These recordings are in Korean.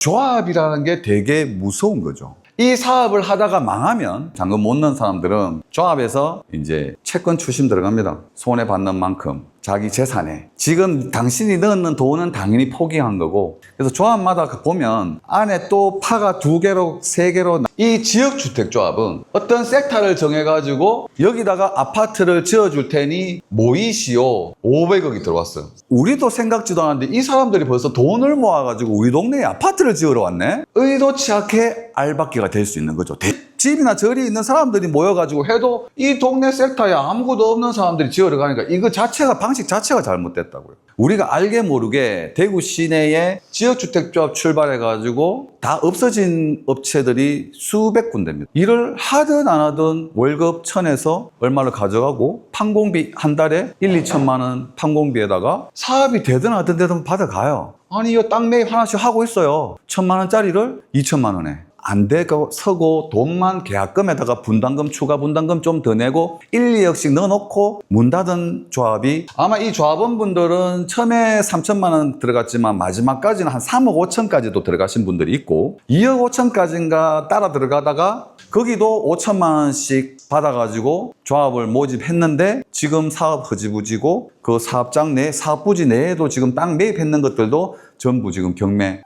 조합이라는 게 되게 무서운 거죠. 이 사업을 하다가 망하면 잔금 못 넣은 사람들은 조합에서 이제 채권 추심 들어갑니다. 손해받는 만큼 자기 재산에. 지금 당신이 넣는 돈은 당연히 포기한 거고, 그래서 조합마다 보면 안에 또 파가 2개로 3개로 이 지역주택조합은 어떤 섹터를 정해가지고 여기다가 아파트를 지어줄 테니 모이시오 500억이 들어왔어요. 우리도 생각지도 않았는데 이 사람들이 벌써 돈을 모아가지고 우리 동네에 아파트를 지으러 왔네. 의도치 않게 알박기가 될 수 있는 거죠. 집이나 절이 있는 사람들이 모여가지고 해도 이 동네 섹터에 아무것도 없는 사람들이 지으러 가니까 이거 자체가 방식 자체가 잘못됐다고요. 우리가 알게 모르게 대구 시내에 지역주택조합 출발해가지고 다 없어진 업체들이 수백 군데입니다. 일을 하든 안 하든 월급 1,000에서 얼마를 가져가고 판공비 한 달에 1, 2천만 원 판공비에다가 사업이 되든 안 되든 받아가요. 아니 이거 땅 매입 하나씩 하고 있어요. 1,000만 원짜리를 2천만 원에. 안 되고 서고 돈만 계약금에다가 분담금 추가 분담금 좀 더 내고 1, 2억씩 넣어놓고 문 닫은 조합이 아마 이 조합원분들은 처음에 3천만 원 들어갔지만 마지막까지는 한 3억 5천까지도 들어가신 분들이 있고 2억 5천까지인가 따라 들어가다가 거기도 5천만 원씩 받아가지고 조합을 모집했는데 지금 사업 흐지부지고 그 사업장 내 사업 부지 내에도 지금 땅 매입했는 것들도 전부 지금 경매.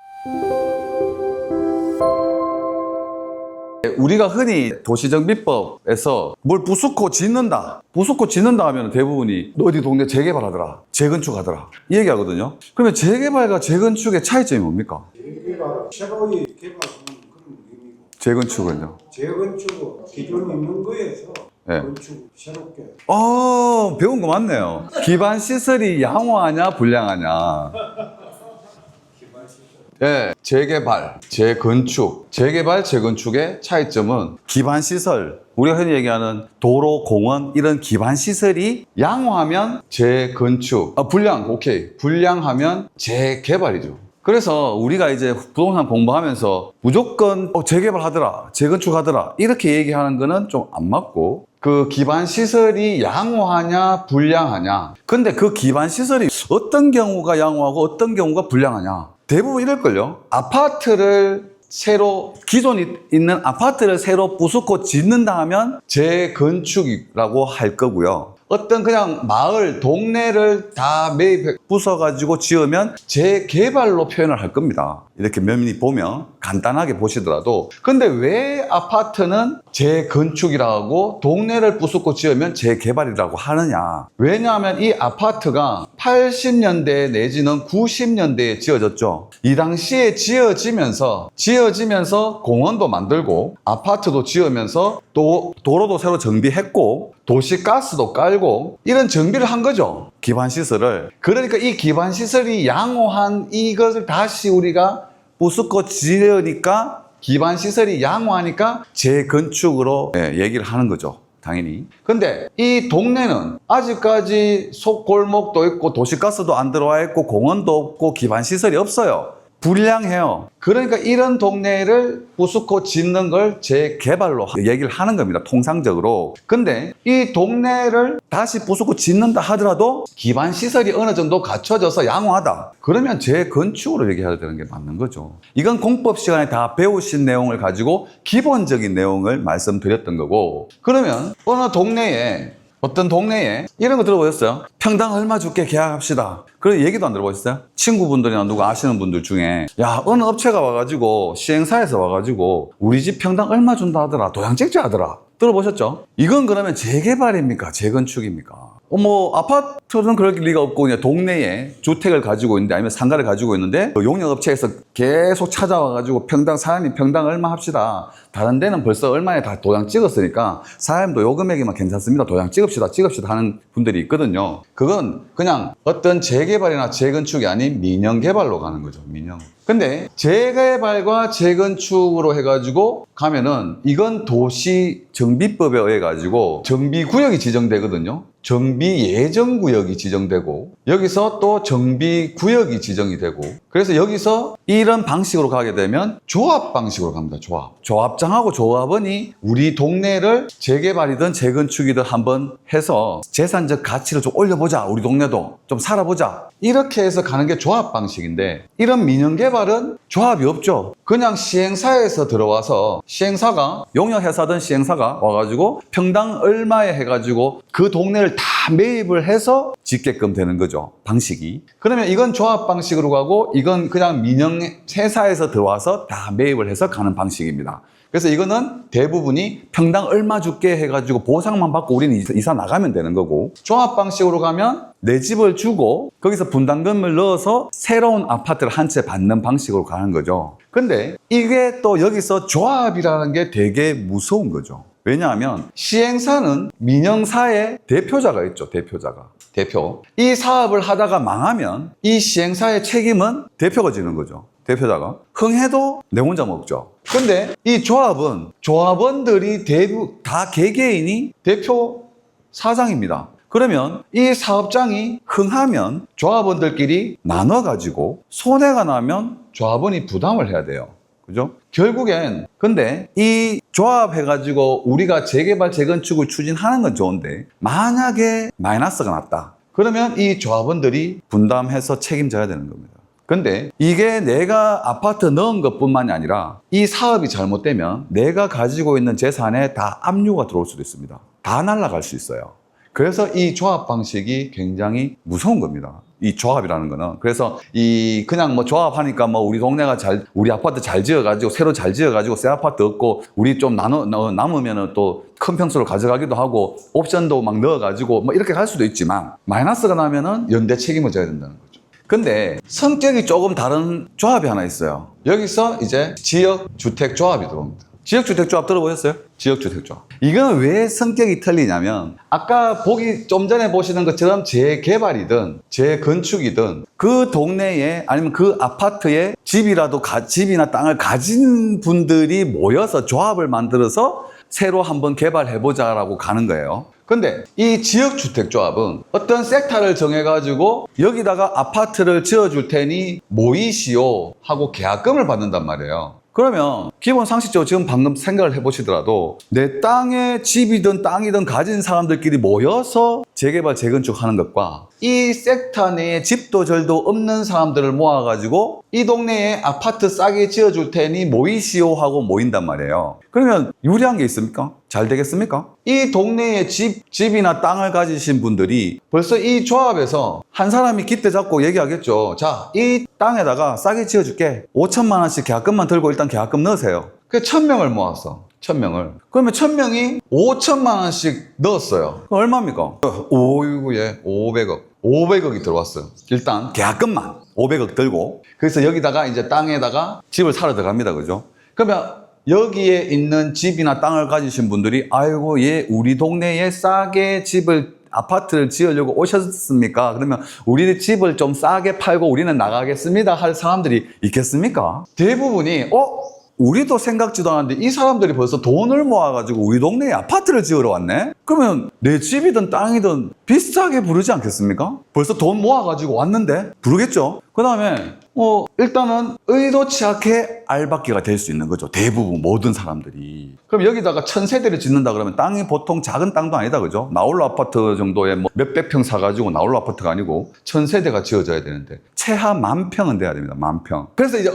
우리가 흔히 도시정비법에서 뭘 부수고 짓는다 하면 대부분이 너 어디 동네 재개발하더라, 재건축하더라 이 얘기하거든요. 그러면 재개발과 재건축의 차이점이 뭡니까? 재개발, 새로이 개발하는 그런 의미고 재건축은요? 재건축은 기존 있는 거에서 네. 건축 새롭게 배운 거 맞네요. 기반 시설이 양호하냐 불량하냐. 네, 재개발, 재건축, 재개발, 재건축의 차이점은 기반시설, 우리가 흔히 얘기하는 도로, 공원 이런 기반시설이 양호하면 재건축, 불량, 오케이, 불량하면 재개발이죠. 그래서 우리가 이제 부동산 공부하면서 무조건 재개발하더라, 재건축하더라 이렇게 얘기하는 거는 좀 안 맞고 그 기반시설이 양호하냐 불량하냐. 근데 그 기반시설이 어떤 경우가 양호하고 어떤 경우가 불량하냐. 대부분 이럴걸요. 아파트를 새로 기존에 있는 아파트를 새로 부수고 짓는다 하면 재건축이라고 할 거고요. 어떤 그냥 마을, 동네를 다 매입해 부숴가지고 지으면 재개발로 표현을 할 겁니다. 이렇게 면밀히 보면 간단하게 보시더라도. 근데 왜 아파트는 재건축이라고 하고 동네를 부수고 지으면 재개발이라고 하느냐. 왜냐하면 이 아파트가 80년대 내지는 90년대에 지어졌죠. 이 당시에 지어지면서 공원도 만들고 아파트도 지으면서 또 도로도 새로 정비했고 도시가스도 깔고 이런 정비를 한 거죠. 기반시설을. 그러니까 이 기반시설이 양호한 이것을 다시 우리가 부수고 지으니까 기반시설이 양호하니까 재건축으로 얘기를 하는 거죠. 당연히. 근데 이 동네는 아직까지 속골목도 있고 도시가스도 안 들어와 있고 공원도 없고 기반시설이 없어요. 불량해요. 그러니까 이런 동네를 부수고 짓는 걸 재개발로 얘기를 하는 겁니다. 통상적으로. 근데 이 동네를 다시 부수고 짓는다 하더라도 기반 시설이 어느 정도 갖춰져서 양호하다. 그러면 재건축으로 얘기해야 되는 게 맞는 거죠. 이건 공법 시간에 다 배우신 내용을 가지고 기본적인 내용을 말씀드렸던 거고. 그러면 어떤 동네에 이런 거 들어보셨어요? 평당 얼마 줄게 계약합시다. 그런 얘기도 안 들어보셨어요? 친구분들이나 누가 아시는 분들 중에 야 어느 업체가 와가지고 시행사에서 와가지고 우리 집 평당 얼마 준다 하더라, 도장 찍자 하더라. 들어보셨죠? 이건 그러면 재개발입니까? 재건축입니까? 아파트는 그럴 리가 없고 그냥 동네에 주택을 가지고 있는데 아니면 상가를 가지고 있는데 용역업체에서 계속 찾아와가지고 사장님 평당 얼마 합시다. 다른 데는 벌써 얼마에 다 도장 찍었으니까 사장님도 요 금액이면 괜찮습니다. 도장 찍읍시다 하는 분들이 있거든요. 그건 그냥 어떤 재개발이나 재건축이 아닌 민영개발로 가는 거죠. 민영. 근데 재개발과 재건축으로 해가지고 가면은 이건 도시정비법에 의해 가지고 정비구역이 지정되거든요. 정비예정구역이 지정되고 여기서 또 정비구역이 지정이 되고 그래서 여기서 이런 방식으로 가게 되면 조합 방식으로 갑니다. 조합장하고 조합원이 우리 동네를 재개발이든 재건축이든 한번 해서 재산적 가치를 좀 올려보자. 우리 동네도 좀 살아보자. 이렇게 해서 가는 게 조합 방식인데, 이런 민영개발은 조합이 없죠. 그냥 시행사에서 들어와서 시행사가, 용역회사든 시행사가 와가지고 평당 얼마에 해가지고 그 동네를 다 매입을 해서 짓게끔 되는 거죠. 방식이. 그러면 이건 조합 방식으로 가고, 이건 그냥 민영회사에서 들어와서 다 매입을 해서 가는 방식입니다. 그래서 이거는 대부분이 평당 얼마 줄게 해가지고 보상만 받고 우리는 이사 나가면 되는 거고, 조합 방식으로 가면 내 집을 주고 거기서 분담금을 넣어서 새로운 아파트를 한 채 받는 방식으로 가는 거죠. 근데 이게 또 여기서 조합이라는 게 되게 무서운 거죠. 왜냐하면 시행사는 민영사의 대표자가 있죠. 대표. 이 사업을 하다가 망하면 이 시행사의 책임은 대표가 지는 거죠. 대표자가. 흥해도 내 혼자 먹죠. 근데 이 조합은 조합원들이 대부분 다 개개인이 대표 사장입니다. 그러면 이 사업장이 흥하면 조합원들끼리 나눠가지고 손해가 나면 조합원이 부담을 해야 돼요. 그죠? 결국엔 근데 이 조합해가지고 우리가 재개발 재건축을 추진하는 건 좋은데, 만약에 마이너스가 났다 그러면 이 조합원들이 분담해서 책임져야 되는 겁니다. 근데 이게 내가 아파트 넣은 것뿐만이 아니라 이 사업이 잘못되면 내가 가지고 있는 재산에 다 압류가 들어올 수도 있습니다. 다 날아갈 수 있어요. 그래서 이 조합 방식이 굉장히 무서운 겁니다. 이 조합이라는 거는. 그래서 이 그냥 뭐 조합하니까 뭐 우리 동네가 우리 아파트 잘 지어가지고 새로 잘 지어가지고 새 아파트 얻고 우리 좀 남으면은 또 큰 평수로 가져가기도 하고 옵션도 막 넣어가지고 뭐 이렇게 갈 수도 있지만, 마이너스가 나면은 연대 책임을 져야 된다는 거죠. 근데 성격이 조금 다른 조합이 하나 있어요. 여기서 이제 지역주택조합이 들어옵니다. 지역주택조합 들어보셨어요? 지역주택조합. 이거는 왜 성격이 틀리냐면, 아까 좀 전에 보시는 것처럼 재개발이든 재건축이든 그 동네에 아니면 그 아파트에 집이나 땅을 가진 분들이 모여서 조합을 만들어서 새로 한번 개발해보자라고 가는 거예요. 근데 이 지역주택조합은 어떤 섹터를 정해가지고 여기다가 아파트를 지어줄 테니 모이시오 하고 계약금을 받는단 말이에요. 그러면 기본 상식적으로 지금 방금 생각을 해보시더라도 내 땅에 집이든 땅이든 가진 사람들끼리 모여서 재개발 재건축하는 것과 이 섹터 내에 집도 절도 없는 사람들을 모아가지고 이 동네에 아파트 싸게 지어줄 테니 모이시오 하고 모인단 말이에요. 그러면 유리한 게 있습니까? 잘 되겠습니까? 이 동네에 집이나 땅을 가지신 분들이 벌써 이 조합에서 한 사람이 깃대 잡고 얘기하겠죠. 자, 이 땅에다가 싸게 지어줄게. 5천만 원씩 계약금만 들고 일단 계약금 넣으세요. 그래서 1000명을 모았어. 1000명을. 그러면 1000명이 5천만 원씩 넣었어요. 그럼 얼마입니까? 오이구, 예, 500억. 500억이 들어왔어요. 일단 계약금만 500억 들고. 그래서 여기다가 이제 땅에다가 집을 사러 들어갑니다. 그죠? 그러면 여기에 있는 집이나 땅을 가지신 분들이 아이고, 예, 우리 동네에 싸게 아파트를 지으려고 오셨습니까? 그러면 우리 집을 좀 싸게 팔고 우리는 나가겠습니다 할 사람들이 있겠습니까? 대부분이 우리도 생각지도 않았는데 이 사람들이 벌써 돈을 모아가지고 우리 동네에 아파트를 지으러 왔네? 그러면 내 집이든 땅이든 비싸게 부르지 않겠습니까? 벌써 돈 모아가지고 왔는데? 부르겠죠? 그 다음에 일단은 의도치 않게 알박기가 될 수 있는 거죠. 대부분 모든 사람들이. 그럼 여기다가 1000세대를 짓는다 그러면 땅이 보통 작은 땅도 아니다. 그죠? 나홀로 아파트 정도의 뭐 몇백 평 사가지고 나홀로 아파트가 아니고 1000세대가 지어져야 되는데 최하 10,000평은 돼야 됩니다. 10,000평. 그래서 이제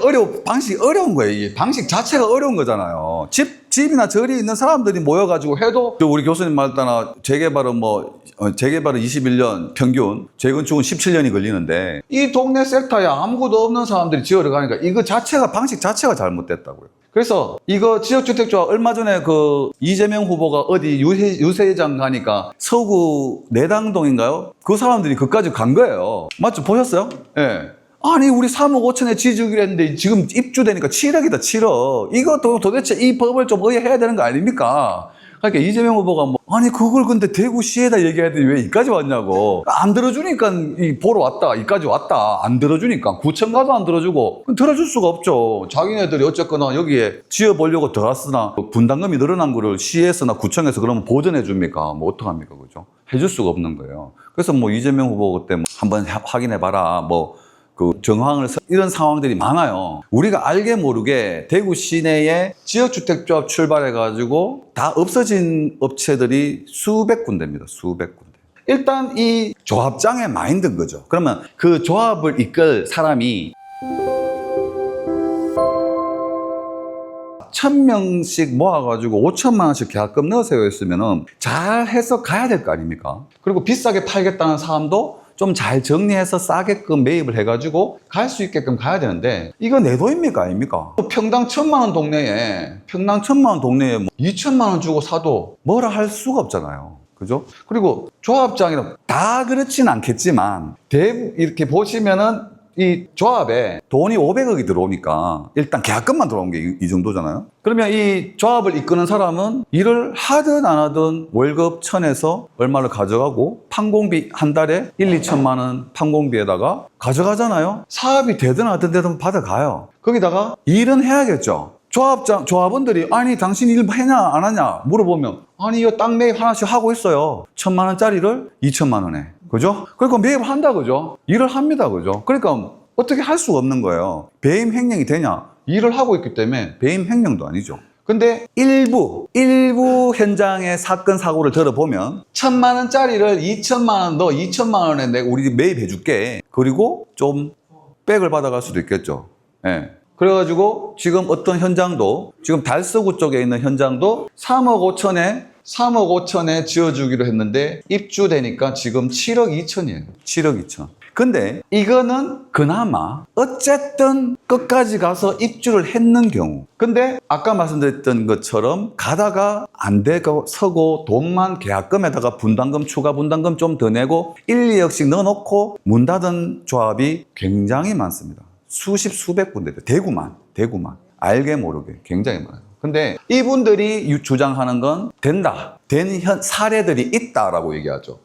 방식이 어려운 거예요. 이 방식 자체가 어려운 거잖아요. 집이나 절이 있는 사람들이 모여가지고 해도, 우리 교수님 말따나 재개발은 21년 평균, 재건축은 17년이 걸리는데 이 동네 섹터에 아무것도 없는 사람들이 지으러 가니까 이거 방식 자체가 잘못됐다고요. 그래서 이거 지역주택조합 얼마 전에 그 이재명 후보가 어디 유세장 가니까 서구 내당동인가요? 그 사람들이 그까지 간 거예요. 맞죠? 보셨어요? 예. 네. 아니, 우리 3억 5천에 지주기로 했는데 지금 입주되니까 7억이다, 7억. 이것도 도대체 이 법을 좀 의해해야 되는 거 아닙니까? 그러니까 이재명 후보가 아니, 그걸 근데 대구시에다 얘기해야 되니 왜 이까지 왔냐고. 안 들어주니까 보러 왔다, 이까지 왔다. 안 들어주니까. 구청 가도 안 들어주고. 들어줄 수가 없죠. 자기네들이 어쨌거나 여기에 지어보려고 들어갔으나 분담금이 늘어난 거를 시에서나 구청에서 그러면 보전해 줍니까? 어떡합니까? 그죠? 해줄 수가 없는 거예요. 그래서 이재명 후보 그때 한번 확인해봐라. 그 이런 상황들이 많아요. 우리가 알게 모르게 대구 시내에 지역주택조합 출발해가지고 다 없어진 업체들이 수백 군데입니다. 수백 군데. 일단 이 조합장의 마인드인 거죠. 그러면 그 조합을 이끌 사람이 1,000명씩 모아가지고 5천만 원씩 계약금 넣으세요 했으면은 잘 해서 가야 될 거 아닙니까? 그리고 비싸게 팔겠다는 사람도 좀 잘 정리해서 싸게끔 매입을 해가지고 갈 수 있게끔 가야 되는데 이거 내 돈입니까 아닙니까? 평당 1,000만 원 동네에 2천만 원 주고 사도 뭐라 할 수가 없잖아요. 그죠? 그리고 조합장이라 다 그렇진 않겠지만 이렇게 보시면은 이 조합에 돈이 500억이 들어오니까 일단 계약금만 들어온 게 이 정도잖아요. 그러면 이 조합을 이끄는 사람은 일을 하든 안 하든 월급 1,000에서 얼마를 가져가고 판공비 한 달에 2천만 원 판공비에다가 가져가잖아요. 사업이 되든 안 되든 받아가요. 거기다가 일은 해야겠죠. 조합원들이 아니 당신 일 해냐 안 하냐 물어보면 아니 이거 땅 매입 하나씩 하고 있어요. 1,000만 원짜리를 2천만 원에. 그죠? 그러니까 매입을 한다, 그죠? 일을 합니다, 그죠? 그러니까 어떻게 할 수가 없는 거예요. 배임 횡령이 되냐? 일을 하고 있기 때문에 배임 횡령도 아니죠. 근데 일부 현장의 사건, 사고를 들어보면 1,000만 원짜리를 2천만 원, 너 2천만 원에 내가 우리 집 매입해 줄게. 그리고 좀 백을 받아갈 수도 있겠죠. 예. 그래가지고 지금 어떤 현장도, 지금 달서구 쪽에 있는 현장도 3억 5천에 지어주기로 했는데 입주되니까 지금 7억 2천이에요. 7억 2천. 근데 이거는 그나마 어쨌든 끝까지 가서 입주를 했는 경우. 근데 아까 말씀드렸던 것처럼 가다가 안 되고 서고 돈만 계약금에다가 추가 분담금 좀 더 내고 1, 2억씩 넣어놓고 문 닫은 조합이 굉장히 많습니다. 수백 군데. 대구만. 알게 모르게 굉장히 많아요. 근데 이분들이 주장하는 건 된 사례들이 있다라고 얘기하죠.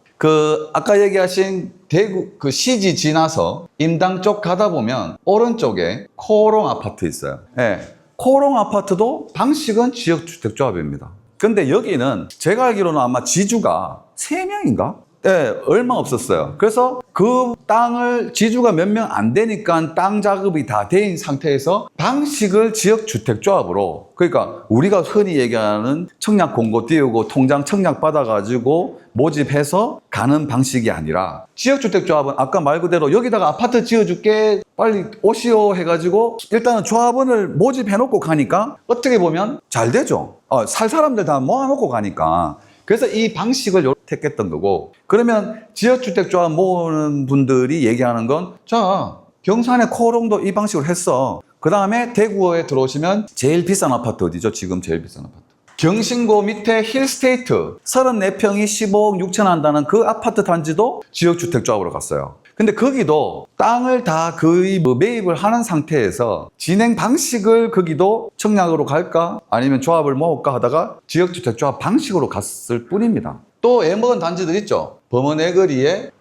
아까 얘기하신 대구, 시지 지나서 임당 쪽 가다 보면 오른쪽에 코롱 아파트 있어요. 네. 코롱 아파트도 방식은 지역주택조합입니다. 근데 여기는 제가 알기로는 아마 지주가 3명인가? 네, 얼마 없었어요. 그래서 그 땅을 지주가 몇 명 안 되니까 땅 작업이 다 된 상태에서 방식을 지역주택조합으로, 그러니까 우리가 흔히 얘기하는 청약 공고 띄우고 통장 청약 받아가지고 모집해서 가는 방식이 아니라 지역주택조합은 아까 말 그대로 여기다가 아파트 지어줄게 빨리 오시오 해가지고 일단은 조합원을 모집해놓고 가니까 어떻게 보면 잘 되죠. 살 사람들 다 모아놓고 가니까. 그래서 이 방식을 택했던 거고, 그러면 지역주택조합 모으는 분들이 얘기하는 건, 자, 경산의 코롱도 이 방식으로 했어. 그 다음에 대구에 들어오시면 제일 비싼 아파트 어디죠? 지금 제일 비싼 아파트. 경신고 밑에 힐스테이트 34평이 15억 6천 한다는 그 아파트 단지도 지역주택조합으로 갔어요. 근데 거기도 땅을 다 거의 매입을 하는 상태에서 진행 방식을 거기도 청약으로 갈까 아니면 조합을 모을까 하다가 지역주택조합 방식으로 갔을 뿐입니다. 또 애먹은 단지들 있죠. 범원애거리에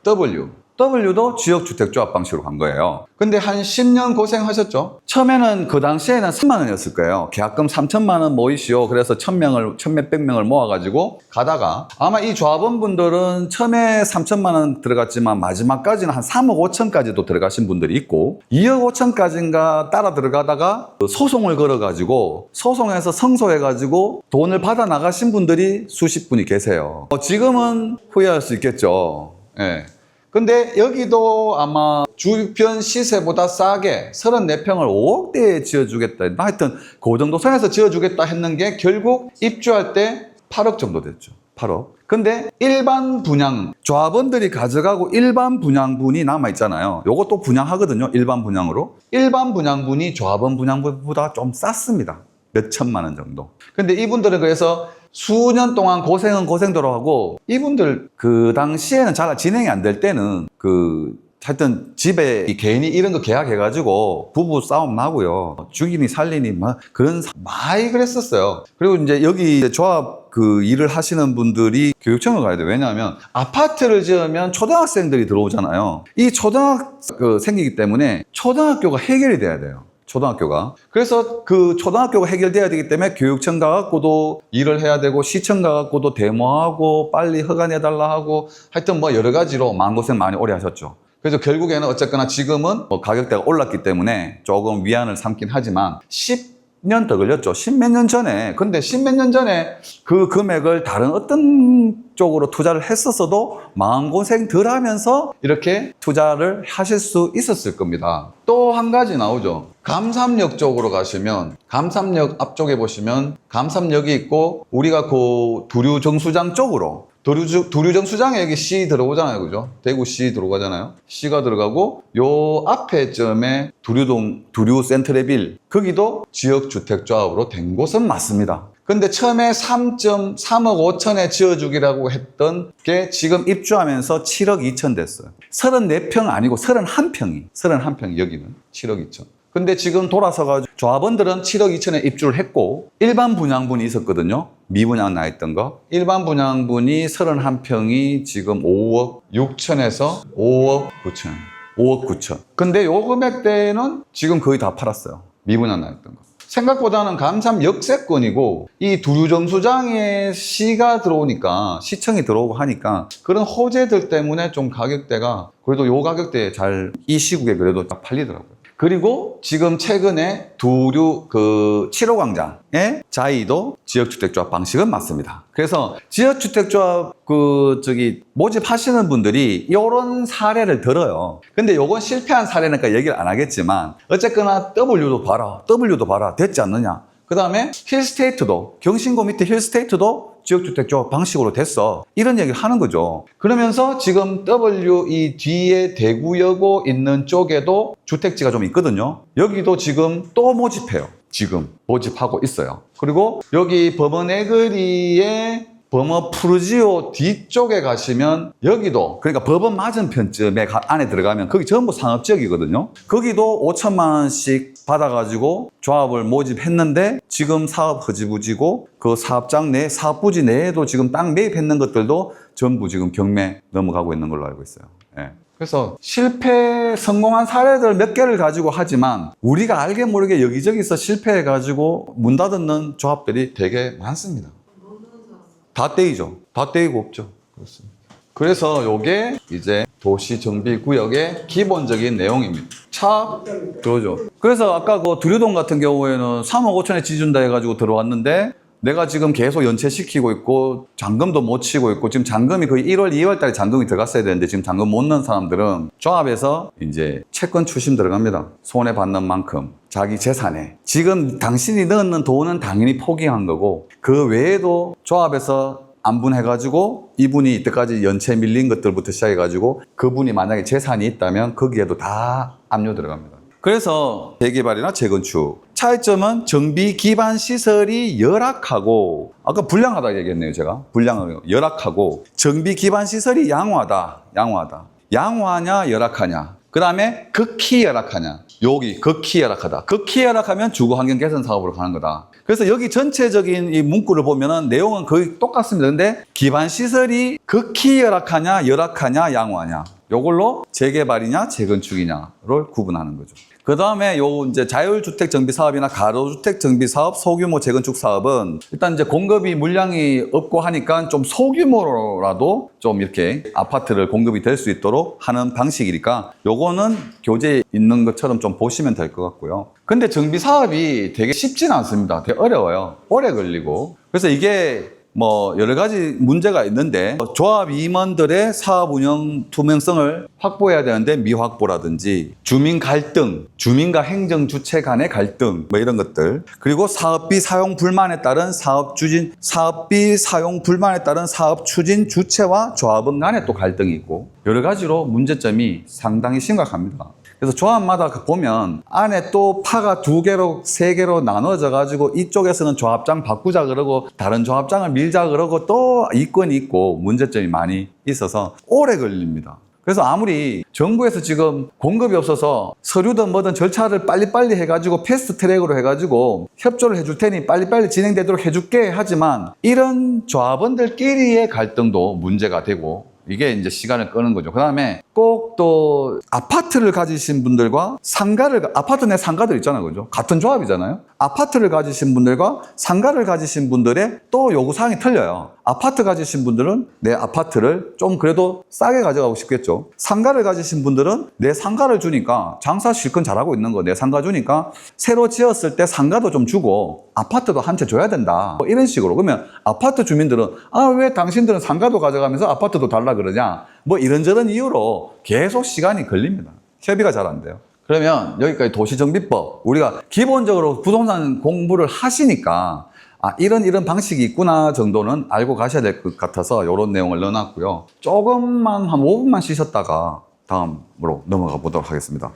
W도 지역주택조합 방식으로 간 거예요. 근데 한 10년 고생하셨죠? 처음에는 그 당시에는 3만 원이었을 거예요. 계약금 3천만 원 모이시오. 그래서 1,몇백 명을 모아가지고 가다가 아마 이 조합원분들은 처음에 3천만 원 들어갔지만 마지막까지는 한 3억 5천까지도 들어가신 분들이 있고 2억 5천까지인가 따라 들어가다가 소송을 걸어가지고 소송에서 성소해가지고 돈을 받아 나가신 분들이 수십 분이 계세요. 지금은 후회할 수 있겠죠. 예. 근데 여기도 아마 주변 시세보다 싸게 34평을 5억대에 지어주겠다. 하여튼 그 정도 선에서 지어주겠다 했는 게 결국 입주할 때 8억 정도 됐죠. 8억. 근데 일반 분양, 조합원들이 가져가고 일반 분양분이 남아있잖아요. 요것도 분양하거든요. 일반 분양으로. 일반 분양분이 조합원 분양분보다 좀 쌌습니다. 몇 천만 원 정도. 근데 이분들은 그래서 수년 동안 고생은 고생대로 하고 이분들 그 당시에는 잘 진행이 안 될 때는 하여튼 집에 괜히 이런 거 계약해가지고 부부 싸움 나고요. 죽이니 살리니 막 그런 많이 그랬었어요. 그리고 이제 여기 조합 일을 하시는 분들이 교육청을 가야 돼요. 왜냐하면 아파트를 지으면 초등학생들이 들어오잖아요. 이 초등학교 생기기 때문에 초등학교가 해결이 돼야 돼요. 초등학교가. 그래서 그 초등학교가 해결돼야 되기 때문에 교육청 가갖고도 일을 해야 되고 시청 가갖고도 데모하고 빨리 허가내달라 하고 하여튼 뭐 여러 가지로 마음고생 많이 오래 하셨죠. 그래서 결국에는 어쨌거나 지금은 뭐 가격대가 올랐기 때문에 조금 위안을 삼긴 하지만 10년 더 걸렸죠. 10몇 년 전에. 근데 10몇 년 전에 그 금액을 다른 어떤 쪽으로 투자를 했었어도 마음고생 덜 하면서 이렇게 투자를 하실 수 있었을 겁니다. 또 한 가지 나오죠. 감삼역 쪽으로 가시면 감삼역 앞쪽에 보시면 감삼역이 있고 우리가 그 두류정수장 쪽으로 두류정수장에 여기 C 들어오잖아요. 그죠? 대구 C 들어가잖아요. C가 들어가고 요 앞에쯤에 두류 센트레빌 거기도 지역주택조합으로 된 곳은 맞습니다. 근데 처음에 3억 5천에 지어주기라고 했던 게 지금 입주하면서 7억 2천 됐어요. 34평 아니고 31평이 여기는 7억 2천. 근데 지금 돌아서가지고 조합원들은 7억 2천에 입주를 했고 일반 분양분이 있었거든요. 미분양 나 있던 거. 일반 분양분이 31평이 지금 5억 6천에서 5억 9천. 5억 9천. 근데 요 금액대는 지금 거의 다 팔았어요. 미분양 나 있던 거. 생각보다는 감삼 역세권이고 이 두류정수장에 시가 들어오니까 시청이 들어오고 하니까 그런 호재들 때문에 좀 가격대가 그래도 요 가격대에 이 시국에 그래도 딱 팔리더라고요. 그리고 지금 최근에 두류 7호 광장의 자이도 지역주택조합 방식은 맞습니다. 그래서 지역주택조합 모집하시는 분들이 이런 사례를 들어요. 근데 요건 실패한 사례니까 얘기를 안 하겠지만 어쨌거나 W도 봐라 됐지 않느냐. 그 다음에 힐스테이트도 경신고 밑에 힐스테이트도 지역주택조합 방식으로 됐어. 이런 얘기를 하는 거죠. 그러면서 지금 W 이 뒤에 대구여고 있는 쪽에도 주택지가 좀 있거든요. 여기도 지금 또 모집해요. 지금 모집하고 있어요. 그리고 여기 법원에그리의 범어 푸르지오 뒤쪽에 가시면 여기도 그러니까 법원 맞은편쯤에 안에 들어가면 거기 전부 상업지역이거든요. 거기도 5천만 원씩 받아가지고 조합을 모집했는데 지금 사업 흐지부지고 그 사업장 내 사업부지 내에도 지금 땅 매입했는 것들도 전부 지금 경매 넘어가고 있는 걸로 알고 있어요. 예. 그래서 성공한 사례들 몇 개를 가지고 하지만 우리가 알게 모르게 여기저기서 실패해가지고 문 닫는 조합들이 되게 많습니다. 다 떼이죠. 다 떼이고 없죠. 그렇습니다. 그래서 요게 이제 도시정비구역의 기본적인 내용입니다. 그러죠. 그래서 아까 그 두류동 같은 경우에는 3억 5천에 지준다 해가지고 들어왔는데 내가 지금 계속 연체시키고 있고 잔금도 못 치고 있고 지금 잔금이 거의 1월, 2월 달에 잔금이 들어갔어야 되는데 지금 잔금 못 넣은 사람들은 조합에서 이제 채권 추심 들어갑니다. 손해받는 만큼 자기 재산에 지금 당신이 넣는 돈은 당연히 포기한 거고 그 외에도 조합에서 안분해가지고 이분이 이때까지 연체 밀린 것들부터 시작해가지고 그분이 만약에 재산이 있다면 거기에도 다 압류 들어갑니다. 그래서 재개발이나 재건축 차이점은 정비 기반 시설이 열악하고 아까 불량하다 얘기했네요. 제가 불량하고 열악하고 정비 기반 시설이 양호하냐 열악하냐 그 다음에 극히 열악하냐 여기 극히 열악하다 극히 열악하면 주거 환경 개선 사업으로 가는 거다. 그래서 여기 전체적인 이 문구를 보면은 내용은 거의 똑같습니다. 근데 기반 시설이 극히 열악하냐 양호하냐 요걸로 재개발이냐 재건축이냐를 구분하는 거죠. 그 다음에 요 이제 자율주택 정비 사업이나 가로주택 정비 사업, 소규모 재건축 사업은 일단 이제 공급이 물량이 없고 하니까 좀 소규모로라도 좀 이렇게 아파트를 공급이 될 수 있도록 하는 방식이니까 요거는 교재에 있는 것처럼 좀 보시면 될 것 같고요. 근데 정비 사업이 되게 쉽지는 않습니다. 되게 어려워요. 오래 걸리고. 그래서 이게 뭐 여러 가지 문제가 있는데 조합 임원들의 사업 운영 투명성을 확보해야 되는데 미확보라든지 주민 갈등, 주민과 행정 주체 간의 갈등 뭐 이런 것들 그리고 사업비 사용 불만에 따른 사업 추진 주체와 조합원 간에 또 갈등이 있고 여러 가지로 문제점이 상당히 심각합니다. 그래서 조합마다 보면 안에 또 파가 2개로 3개로 나눠져 가지고 이쪽에서는 조합장 바꾸자 그러고 다른 조합장을 밀자 그러고 또 이권이 있고 문제점이 많이 있어서 오래 걸립니다. 그래서 아무리 정부에서 지금 공급이 없어서 서류든 뭐든 절차를 빨리빨리 해가지고 패스트 트랙으로 해가지고 협조를 해줄 테니 빨리빨리 진행되도록 해줄게 하지만 이런 조합원들끼리의 갈등도 문제가 되고 이게 이제 시간을 끄는 거죠. 그 다음에 꼭 또 아파트를 가지신 분들과 아파트 내 상가들 있잖아요. 그죠? 같은 조합이잖아요. 아파트를 가지신 분들과 상가를 가지신 분들의 또 요구사항이 틀려요. 아파트 가지신 분들은 내 아파트를 좀 그래도 싸게 가져가고 싶겠죠. 상가를 가지신 분들은 내 상가를 주니까 장사 실컷 잘하고 있는 거 내 상가 주니까 새로 지었을 때 상가도 좀 주고 아파트도 한 채 줘야 된다. 뭐 이런 식으로. 그러면 아파트 주민들은 왜 당신들은 상가도 가져가면서 아파트도 달라 그러냐. 뭐 이런저런 이유로 계속 시간이 걸립니다. 협의가 잘 안 돼요. 그러면 여기까지 도시정비법, 우리가 기본적으로 부동산 공부를 하시니까 이런 방식이 있구나 정도는 알고 가셔야 될 것 같아서 이런 내용을 넣어놨고요. 조금만 한 5분만 쉬셨다가 다음으로 넘어가 보도록 하겠습니다.